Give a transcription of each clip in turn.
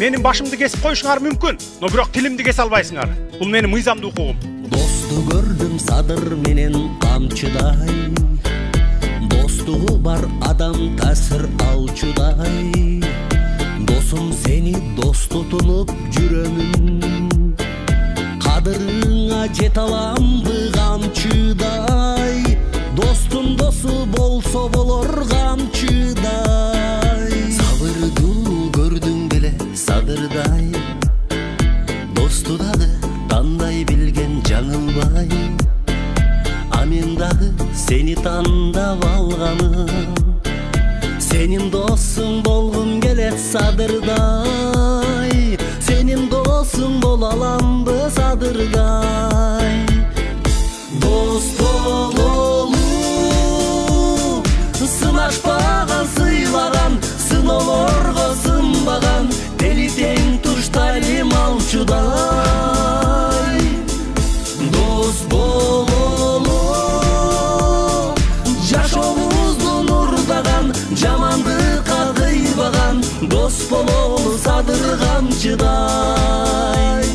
Менин башымды кесип коюшуңар мүмкүн, но бирок тилимди кесе албайсыңар. Бул менин мыйзамдуу укугум. Досту көрдүм садыр менен камчыдай. Достугу бар адам таасир алчудай. Досум сени дос тутунуп жүрөмүн. Кадырыңа жете аламбы камчыдай. Достум досу болсо болор камчыдай. Сабырдуу көрдүң беле садырдай. Досту дагы тандай билген жаңылбай. А мен дагы сени тандап алганым. Сенин досуң болгум келет садырдай. Сенин досуң бола аламбы садырдай. Дос бололу сынашпаган сыйлаган, сыноолорго сынбаган, тели тең туштайлы малчудай. Дос бололу жашообузду нурдаган, жамандыкка кыйбаган, дос бололу садыр камчыдай.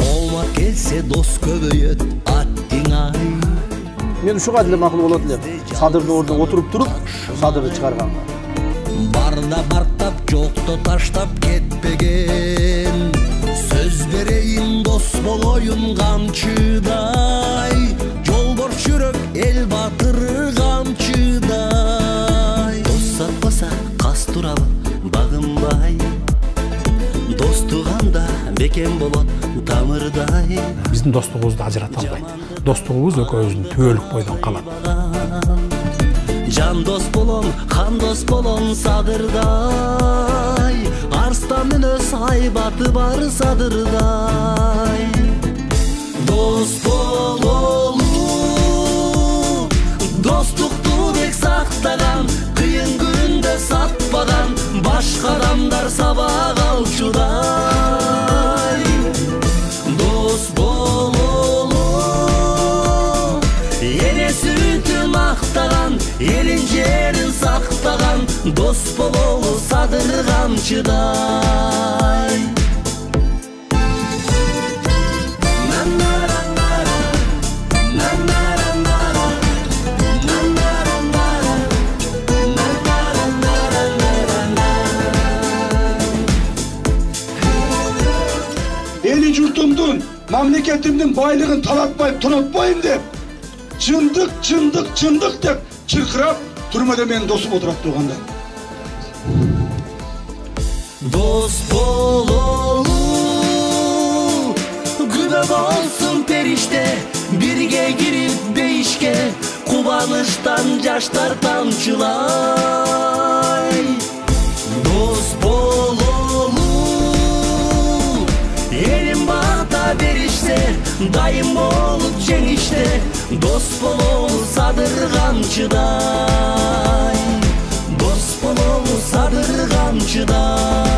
Олмак келсе дос көбөйөт аттиңай. Мен ушуга деле макул болот элем. Садырдын ордуна отуруп туруп, садырды чыгарганга. Барда бартап, жокто таштап кетпеген. Сөз берейин дос болоюн камчыдай. Жолборс жүрөк эл батыры камчыдай. Дос сатпаса кас турабы багынбай. Дос туганда бекем болот тамырдай. Биздин достугубузду ажырата албайт. Достугубуз экөөбүздүн түбөлүк бойдон калат. Жан дос болон, хан дос болон садырдай. Арстан мүнөз айбаты бар садырдай. Дос бололу достукту бек сактаган, кыйын күндө сатпаган, башка адамдар сабак алчудай. Дос бололу эне сүтүн мактаган, элин жерин сактаган, дос бололу садыр камчыдай. Eli jurtumdun, mamleketimdin baylığın talatmayıp tonatmayın dep, çındık dep çırkırap turmada meni dosum oturup durganda. Dost bololu gübe bolsun perişte, birge girip beyişke, kubanıştan yaşlar tamçılay. Dost bololu elim bata berişte, dayım olup jengişte, dost bololu sadır kamçıday. Dost bololu sadır kamçıday.